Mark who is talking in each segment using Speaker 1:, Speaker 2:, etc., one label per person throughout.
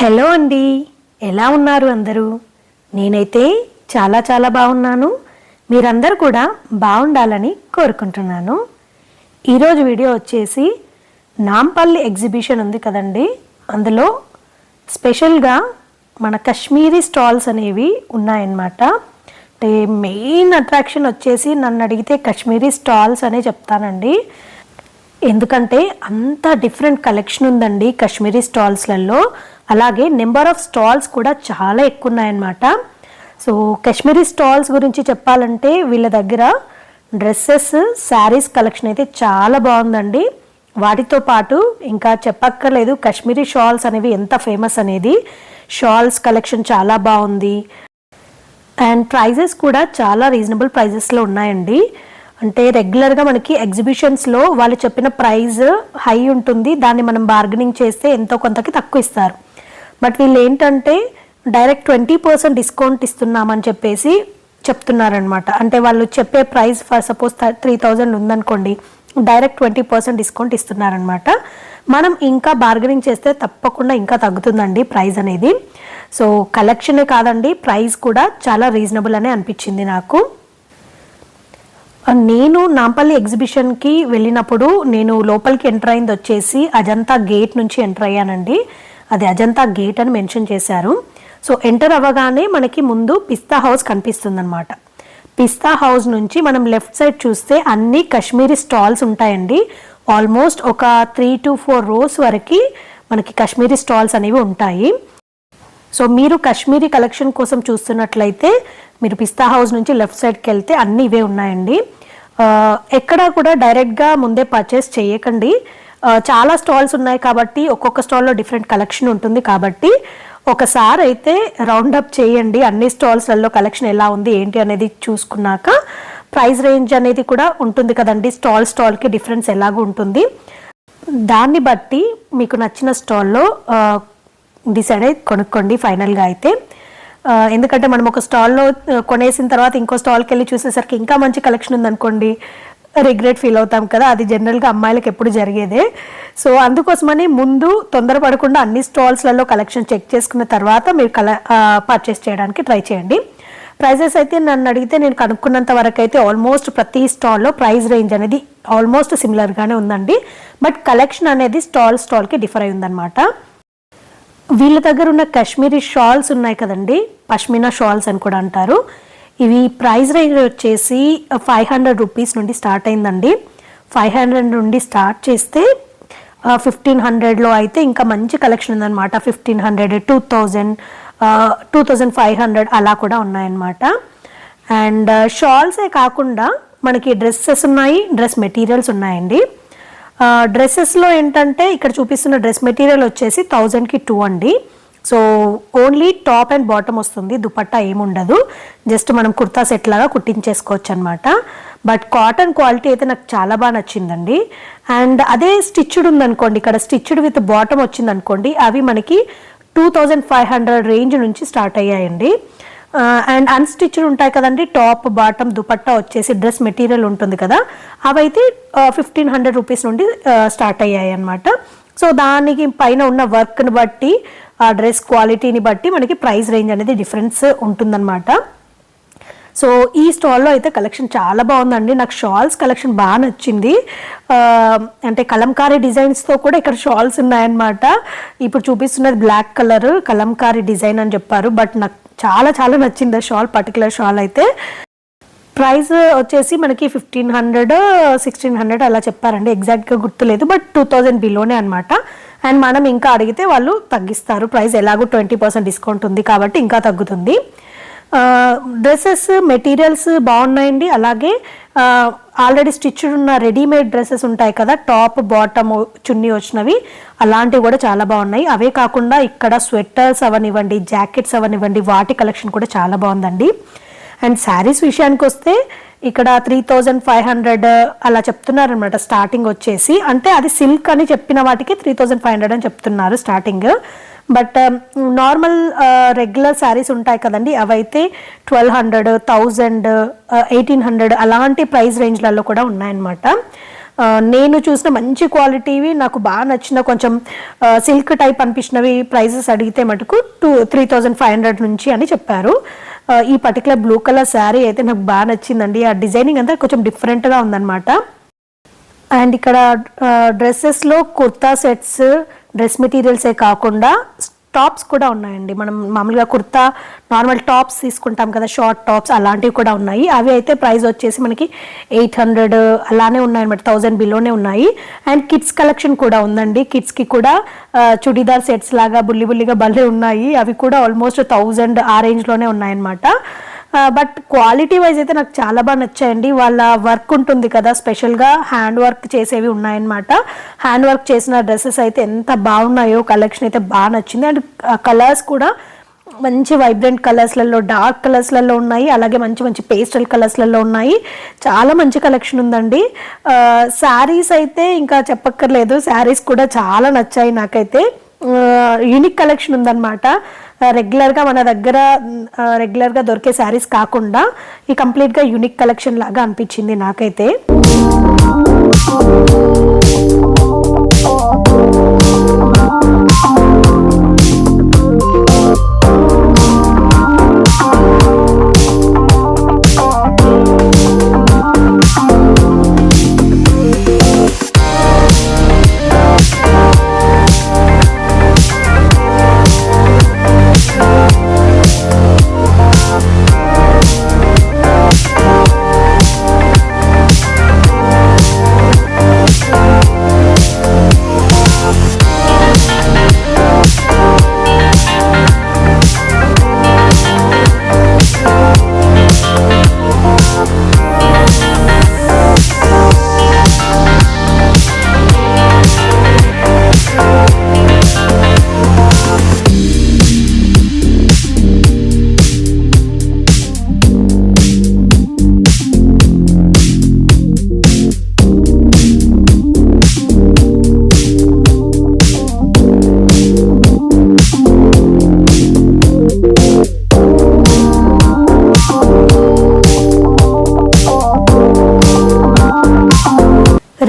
Speaker 1: Hello అండి, ఎలా ఉన్నారు అందరూ? నేనైతే చాలా బాగున్నాను. మీరందరూ కూడా బాగుండాలని కోరుకుంటున్నాను. ఈరోజు వీడియో వచ్చేసి నాంపల్లి ఎగ్జిబిషన్ ఉంది కదండి, అందులో స్పెషల్గా మన కాశ్మీరీ స్టాల్స్ అనేవి ఉన్నాయన్నమాట. అంటే మెయిన్ అట్రాక్షన్ వచ్చేసి నన్ను అడిగితే కాశ్మీరీ స్టాల్స్ అనే చెప్తానండి. ఎందుకంటే అంత డిఫరెంట్ కలెక్షన్ ఉందండి కాశ్మీరీ స్టాల్స్లలో. అలాగే నెంబర్ ఆఫ్ స్టాల్స్ కూడా చాలా ఎక్కువ ఉన్నాయన్నమాట. సో కాశ్మీరీ స్టాల్స్ గురించి చెప్పాలంటే వీళ్ళ దగ్గర డ్రెస్సెస్, శారీస్ కలెక్షన్ అయితే చాలా బాగుందండి. వాటితో పాటు ఇంకా చెప్పక్కర్లేదు కాశ్మీరీ షాల్స్ అనేవి ఎంత ఫేమస్ అనేది. షాల్స్ కలెక్షన్ చాలా బాగుంది అండ్ ప్రైజెస్ కూడా చాలా రీజనబుల్ ప్రైజెస్లో ఉన్నాయండి. అంటే రెగ్యులర్గా మనకి ఎగ్జిబిషన్స్లో వాళ్ళు చెప్పిన ప్రైస్ హై ఉంటుంది, దాన్ని మనం బార్గెనింగ్ చేస్తే ఎంతో కొంతకి తక్కువ ఇస్తారు. బట్ వీళ్ళు ఏంటంటే డైరెక్ట్ 20% డిస్కౌంట్ ఇస్తున్నామని చెప్పేసి చెప్తున్నారనమాట. అంటే వాళ్ళు చెప్పే ప్రైస్ ఫర్ సపోజ్ 3000 ఉందనుకోండి, డైరెక్ట్ 20% డిస్కౌంట్ ఇస్తున్నారనమాట. మనం ఇంకా బార్గెనింగ్ చేస్తే తప్పకుండా ఇంకా తగ్గుతుందండి ప్రైస్ అనేది. సో కలెక్షనే కాదండి, ప్రైస్ కూడా చాలా రీజనబుల్ అనే అనిపించింది నాకు. నేను నాంపల్లి ఎగ్జిబిషన్కి వెళ్ళినప్పుడు నేను లోపలికి ఎంటర్ అయింది వచ్చేసి అజంతా గేట్ నుంచి ఎంటర్ అయ్యానండి. అది అజంతా గేట్ అని మెన్షన్ చేశారు. సో ఎంటర్ అవ్వగానే మనకి ముందు పిస్తా హౌస్ కనిపిస్తుంది అనమాట. పిస్తా హౌస్ నుంచి మనం లెఫ్ట్ సైడ్ చూస్తే అన్ని కాశ్మీరీ స్టాల్స్ ఉంటాయండి. ఆల్మోస్ట్ ఒక 3 to 4 rows వరకు మనకి కాశ్మీరీ స్టాల్స్ అనేవి ఉంటాయి. సో మీరు కాశ్మీరీ కలెక్షన్ కోసం చూస్తున్నట్లయితే మీరు పిస్తా హౌస్ నుంచి లెఫ్ట్ సైడ్కి వెళ్తే అన్నీ ఇవే ఉన్నాయండి. ఎక్కడా కూడా డైరెక్ట్గా ముందే పర్చేస్ చేయకండి. చాలా స్టాల్స్ ఉన్నాయి కాబట్టి ఒక్కొక్క స్టాల్లో డిఫరెంట్ కలెక్షన్ ఉంటుంది కాబట్టి ఒకసారి అయితే రౌండప్ చేయండి. అన్ని స్టాల్స్లలో కలెక్షన్ ఎలా ఉంది ఏంటి అనేది చూసుకున్నాక ప్రైస్ రేంజ్ అనేది కూడా ఉంటుంది కదండి. స్టాల్కి డిఫరెన్స్ ఎలాగో ఉంటుంది. దాన్ని బట్టి మీకు నచ్చిన స్టాల్లో డిసైడ్ అయి కొనుక్కోండి ఫైనల్గా అయితే. ఎందుకంటే మనం ఒక స్టాల్లో కొనేసిన తర్వాత ఇంకో స్టాల్కి వెళ్ళి చూసేసరికి ఇంకా మంచి కలెక్షన్ ఉందనుకోండి, రిగ్రెట్ ఫీల్ అవుతాం కదా. అది జనరల్గా అమ్మాయిలకు ఎప్పుడు జరిగేదే. సో అందుకోసమని ముందు తొందరపడకుండా అన్ని స్టాల్స్లలో కలెక్షన్ చెక్ చేసుకున్న తర్వాత మీరు పర్చేస్ చేయడానికి ట్రై చేయండి. ప్రైజెస్ అయితే నన్ను అడిగితే నేను కనుక్కున్నంత వరకు అయితే ఆల్మోస్ట్ ప్రతి స్టాల్లో ప్రైస్ రేంజ్ అనేది ఆల్మోస్ట్ సిమిలర్గానే ఉందండి. బట్ కలెక్షన్ అనేది స్టాల్కి డిఫర్ అయి ఉందన్నమాట. వీళ్ళ దగ్గర ఉన్న కాశ్మీరీ షాల్స్ ఉన్నాయి కదండి, పష్మినా షాల్స్ అని కూడా అంటారు. ఇవి ప్రైస్ రేంజ్ వచ్చేసి 500 రూపీస్ నుండి స్టార్ట్ అయిందండి. 500 నుండి స్టార్ట్ చేస్తే 1500లో అయితే ఇంకా మంచి కలెక్షన్ ఉందన్నమాట. 1500, 2000, 2500 అలా కూడా ఉన్నాయన్నమాట. అండ్ షాల్సే కాకుండా మనకి డ్రెస్సెస్ ఉన్నాయి, డ్రెస్ మెటీరియల్స్ ఉన్నాయండి. డ్రెస్సెస్లో ఏంటంటే ఇక్కడ చూపిస్తున్న డ్రెస్ మెటీరియల్ వచ్చేసి 1000కి 2 అండి. So only top and bottom వస్తుంది, దుపట్టా ఏముండదు. జస్ట్ మనం కుర్తా సెట్ లాగా కుట్టించేసుకోవచ్చు అనమాట. బట్ కాటన్ క్వాలిటీ అయితే నాకు చాలా బాగా నచ్చిందండి. అండ్ అదే స్టిచ్డ్ ఉందనుకోండి, ఇక్కడ స్టిచ్డ్ విత్ బాటమ్ వచ్చింది అనుకోండి, అవి మనకి 2500 రేంజ్ నుంచి స్టార్ట్ అయ్యాయండి. అండ్ అన్స్టిచ్డ్ ఉంటాయి కదండి, టాప్ బాటమ్ దుపట్టా వచ్చేసి డ్రెస్ మెటీరియల్ ఉంటుంది కదా, అవైతే 1500 రూపీస్ నుండి స్టార్ట్ అయ్యాయి అనమాట. సో దానికి పైన ఉన్న వర్క్ని బట్టి, ఆ డ్రెస్ క్వాలిటీని బట్టి మనకి ప్రైస్ రేంజ్ అనేది డిఫరెన్స్ ఉంటుందన్నమాట. సో ఈ స్టాల్లో అయితే కలెక్షన్ చాలా బాగుందండి. నాకు షాల్స్ కలెక్షన్ బాగా నచ్చింది. అంటే కలంకారీ డిజైన్స్తో కూడా ఇక్కడ షాల్స్ ఉన్నాయన్నమాట. ఇప్పుడు చూపిస్తున్నది బ్లాక్ కలర్ కలంకారీ డిజైన్ అని చెప్పారు, బట్ నాకు చాలా నచ్చింది ఆ షాల్, పర్టికులర్ షాల్ అయితే. ప్రైస్ వచ్చేసి మనకి 1500, 1600 అలా చెప్పారండి, ఎగ్జాక్ట్గా గుర్తులేదు. బట్ 2000 బిలోనే అనమాట. అండ్ మనం ఇంకా అడిగితే వాళ్ళు తగ్గిస్తారు ప్రైస్, ఎలాగో 20% డిస్కౌంట్ ఉంది కాబట్టి ఇంకా తగ్గుతుంది. డ్రెస్సెస్ మెటీరియల్స్ బాగున్నాయండి. అలాగే ఆల్రెడీ స్టిచ్డ్ ఉన్న రెడీమేడ్ డ్రెస్సెస్ ఉంటాయి కదా, టాప్ బాటమ్ చున్నీ వచ్చినవి, అలాంటివి కూడా చాలా బాగున్నాయి. అవే కాకుండా ఇక్కడ స్వెటర్స్ అవనివ్వండి, జాకెట్స్ అవనివ్వండి, వాటి కలెక్షన్ కూడా చాలా బాగుందండి. అండ్ శారీస్ విషయానికి వస్తే ఇక్కడ 3500 అలా చెప్తున్నారు అనమాట స్టార్టింగ్ వచ్చేసి. అంటే అది సిల్క్ అని చెప్పిన వాటికి 3500 అని చెప్తున్నారు starting. But normal regular saris ఉంటాయి కదండి, అవైతే 1200, 1000, 1800 అలాంటి ప్రైస్ రేంజ్లలో కూడా ఉన్నాయన్నమాట. నేను చూసిన మంచి క్వాలిటీవి నాకు బాగా నచ్చిన కొంచెం సిల్క్ టైప్ అనిపించినవి ప్రైజెస్ అడిగితే మటుకు 3,500 నుంచి అని చెప్పారు. ఈ పర్టికులర్ బ్లూ కలర్ శారీ అయితే నాకు బాగా నచ్చిందండి. ఆ డిజైనింగ్ అంతా కొంచెం డిఫరెంట్గా ఉందన్నమాట. అండ్ ఇక్కడ డ్రెస్సెస్లో కుర్తా సెట్స్, డ్రెస్ మెటీరియల్సే కాకుండా టాప్స్ కూడా ఉన్నాయండి. మనం మామూలుగా కుర్తా నార్మల్ టాప్స్ తీసుకుంటాం కదా, షార్ట్ టాప్స్, అలాంటివి కూడా ఉన్నాయి. అవి అయితే ప్రైస్ వచ్చేసి మనకి 800 అలానే ఉన్నాయన్నమాట, 1000 బిలోనే ఉన్నాయి. అండ్ కిడ్స్ కలెక్షన్ కూడా ఉందండి. కిడ్స్కి కూడా చుడీదార్ సెట్స్ లాగా బుల్లిగా భలే ఉన్నాయి. అవి కూడా ఆల్మోస్ట్ 1000 ఆ రేంజ్లోనే ఉన్నాయన్నమాట. బట్ క్వాలిటీ వైజ్ అయితే నాకు చాలా బాగా నచ్చాయండి. వాళ్ళ వర్క్ ఉంటుంది కదా, స్పెషల్గా హ్యాండ్ వర్క్ చేసేవి ఉన్నాయన్నమాట. హ్యాండ్ వర్క్ చేసిన డ్రెస్సెస్ అయితే ఎంత బాగున్నాయో, కలెక్షన్ అయితే బాగా నచ్చింది. అండ్ కలర్స్ కూడా మంచి వైబ్రెంట్ కలర్స్లలో, డార్క్ కలర్స్లలో ఉన్నాయి, అలాగే మంచి పేస్టల్ కలర్స్లలో ఉన్నాయి. చాలా మంచి కలెక్షన్ ఉందండి. శారీస్ అయితే ఇంకా చెప్పక్కర్లేదు, శారీస్ కూడా చాలా నచ్చాయి నాకైతే. యూనిక్ కలెక్షన్ ఉందన్నమాట. రెగ్యులర్గా మన దగ్గర రెగ్యులర్గా దొరికే శారీస్ కాకుండా ఈ కంప్లీట్గా యూనిక్ కలెక్షన్ లాగా అనిపించింది నాకైతే.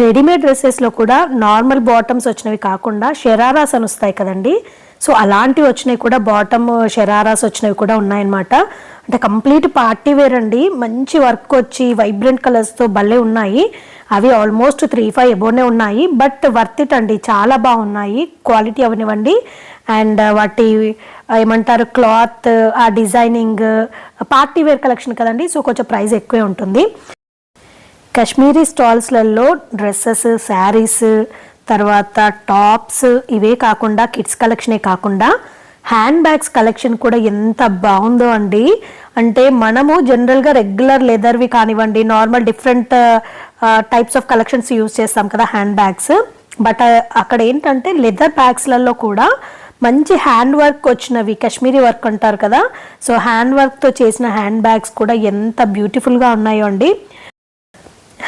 Speaker 1: రెడీమేడ్ డ్రెస్సెస్లో కూడా నార్మల్ బాటమ్స్ వచ్చినవి కాకుండా షరారాస్ అని వస్తాయి కదండి, సో అలాంటివి వచ్చినవి కూడా, బాటమ్ షరారాస్ వచ్చినవి కూడా ఉన్నాయన్నమాట. అంటే కంప్లీట్ పార్టీ వేర్ అండి. మంచి వర్క్ వచ్చి వైబ్రెంట్ కలర్స్తో భలే ఉన్నాయి. అవి ఆల్మోస్ట్ 3,500 ఎబోనే ఉన్నాయి. బట్ వర్త్ ఇట్ అండి, చాలా బాగున్నాయి. క్వాలిటీ అవనివ్వండి, అండ్ వాటి ఏమంటారు క్లాత్, ఆ డిజైనింగ్, పార్టీ వేర్ కలెక్షన్ కదండి, సో కొంచెం ప్రైస్ ఎక్కువే ఉంటుంది. కాశ్మీరీ స్టాల్స్లలో డ్రెస్సెస్, శారీస్, తర్వాత టాప్స్, ఇవే కాకుండా కిడ్స్ కలెక్షనే కాకుండా హ్యాండ్ బ్యాగ్స్ కలెక్షన్ కూడా ఎంత బాగుందో అండి. అంటే మనము జనరల్గా రెగ్యులర్ లెదర్వి కానివ్వండి, normal different types of collections use చేస్తాం కదా హ్యాండ్ బ్యాగ్స్. బట్ అక్కడ ఏంటంటే లెదర్ బ్యాగ్స్లలో కూడా మంచి హ్యాండ్ వర్క్ వచ్చినవి, కాశ్మీరీ వర్క్ అంటారు కదా, సో హ్యాండ్ వర్క్తో చేసిన హ్యాండ్ బ్యాగ్స్ కూడా ఎంత బ్యూటిఫుల్గా ఉన్నాయో అండి.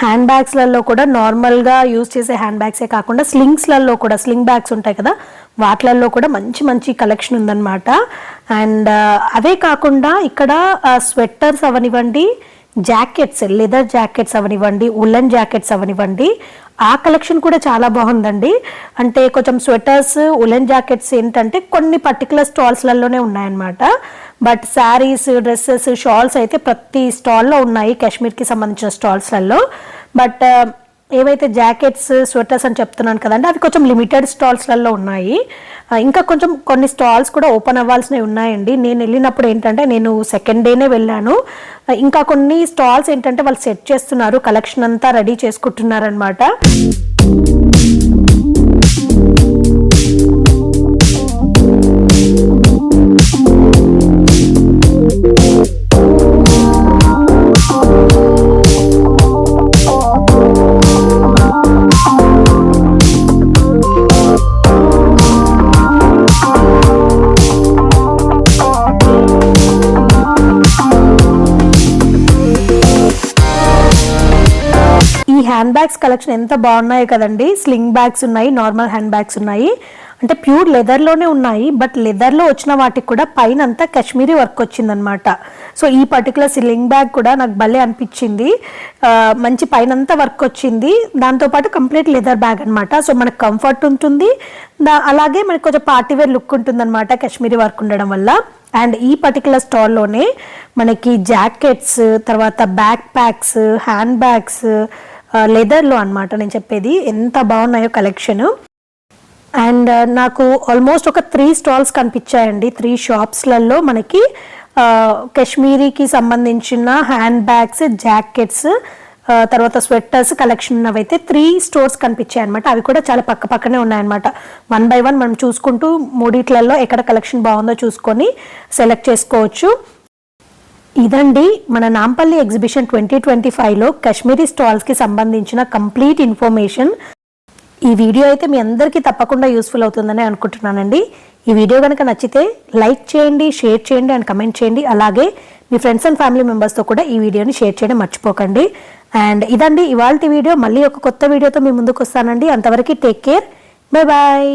Speaker 1: హ్యాండ్ బ్యాగ్స్లలో కూడా నార్మల్గా యూజ్ చేసే హ్యాండ్ బ్యాగ్సే కాకుండా స్లింగ్స్లలో కూడా, స్లింగ్ బ్యాగ్స్ ఉంటాయి కదా, వాటిలలో కూడా మంచి కలెక్షన్ ఉందన్నమాట. అండ్ అవే కాకుండా ఇక్కడ స్వెట్టర్స్ అవనివ్వండి, జాకెట్స్, లెదర్ జాకెట్స్ అవనివ్వండి, ఉలెన్ జాకెట్స్ అవనివ్వండి, ఆ కలెక్షన్ కూడా చాలా బాగుందండి. అంటే కొంచెం స్వెటర్స్, ఉలెన్ జాకెట్స్ ఏంటంటే కొన్ని పర్టికులర్ స్టాల్స్లలోనే ఉన్నాయన్నమాట. బట్ శారీస్, డ్రెస్సెస్, షాల్స్ అయితే ప్రతి స్టాల్లో ఉన్నాయి, కాశ్మీర్కి సంబంధించిన స్టాల్స్లలో. బట్ ఏవైతే జాకెట్స్, స్వెటర్స్ అని చెప్తున్నాను కదండి, అవి కొంచెం లిమిటెడ్ స్టాల్స్లలో ఉన్నాయి. ఇంకా కొంచెం కొన్ని స్టాల్స్ కూడా ఓపెన్ అవ్వాల్సినవి ఉన్నాయండి. నేను వెళ్ళినప్పుడు ఏంటంటే, నేను సెకండ్ డేనే వెళ్ళాను. ఇంకా కొన్ని స్టాల్స్ ఏంటంటే వాళ్ళు సెట్ చేస్తున్నారు, కలెక్షన్ అంతా రెడీ చేసుకుంటున్నారనమాట. హ్యాండ్ బ్యాగ్స్ కలెక్షన్ ఎంత బాగున్నాయి కదండి. స్లింగ్ బ్యాగ్స్ ఉన్నాయి, నార్మల్ హ్యాండ్ బ్యాగ్స్ ఉన్నాయి. అంటే ప్యూర్ లెదర్లోనే ఉన్నాయి, బట్ లెదర్లో వచ్చిన వాటికి కూడా పైన అంతా కాశ్మీరీ వర్క్ వచ్చిందనమాట. సో ఈ పర్టికులర్ స్లింగ్ బ్యాగ్ కూడా నాకు భలే అనిపించింది. మంచి పైన అంతా వర్క్ వచ్చింది, దాంతోపాటు కంప్లీట్ లెదర్ బ్యాగ్ అనమాట. సో మనకు కంఫర్ట్ ఉంటుంది, అలాగే మనకు కొంచెం పార్టీవేర్ లుక్ ఉంటుంది అనమాట కాశ్మీరీ వర్క్ ఉండడం వల్ల. అండ్ ఈ పర్టికులర్ స్టాల్లోనే మనకి జాకెట్స్, తర్వాత బ్యాక్ ప్యాక్స్, హ్యాండ్ బ్యాగ్స్ లెదర్లో అనమాట నేను చెప్పేది. ఎంత బాగున్నాయో కలెక్షన్. అండ్ నాకు ఆల్మోస్ట్ ఒక 3 స్టాల్స్ కనిపించాయండి. 3 షాప్స్లలో మనకి కాశ్మీరీకి సంబంధించిన హ్యాండ్ బ్యాగ్స్, జాకెట్స్, తర్వాత స్వెట్టర్స్ కలెక్షన్ ఉన్నవైతే 3 స్టోర్స్ కనిపించాయి అనమాట. అవి కూడా చాలా పక్క పక్కనే ఉన్నాయన్నమాట. 1 by 1 మనం చూసుకుంటూ మూడిట్లలో ఎక్కడ కలెక్షన్ బాగుందో చూసుకొని సెలెక్ట్ చేసుకోవచ్చు. ఇదండి మన నాంపల్లి ఎగ్జిబిషన్ 2025లో కాశ్మీరీ స్టాల్స్కి సంబంధించిన కంప్లీట్ ఇన్ఫర్మేషన్. ఈ వీడియో అయితే మీ అందరికీ తప్పకుండా యూస్ఫుల్ అవుతుందని అనుకుంటున్నానండి. ఈ వీడియో కనుక నచ్చితే లైక్ చేయండి, షేర్ చేయండి అండ్ కమెంట్ చేయండి. అలాగే మీ ఫ్రెండ్స్ అండ్ ఫ్యామిలీ మెంబర్స్తో కూడా ఈ వీడియోని షేర్ చేయడం మర్చిపోకండి. అండ్ ఇదండి ఇవాల్టి వీడియో. మళ్ళీ ఒక కొత్త వీడియోతో మీ ముందుకు వస్తానండి. అంతవరకు టేక్ కేర్, బై బాయ్.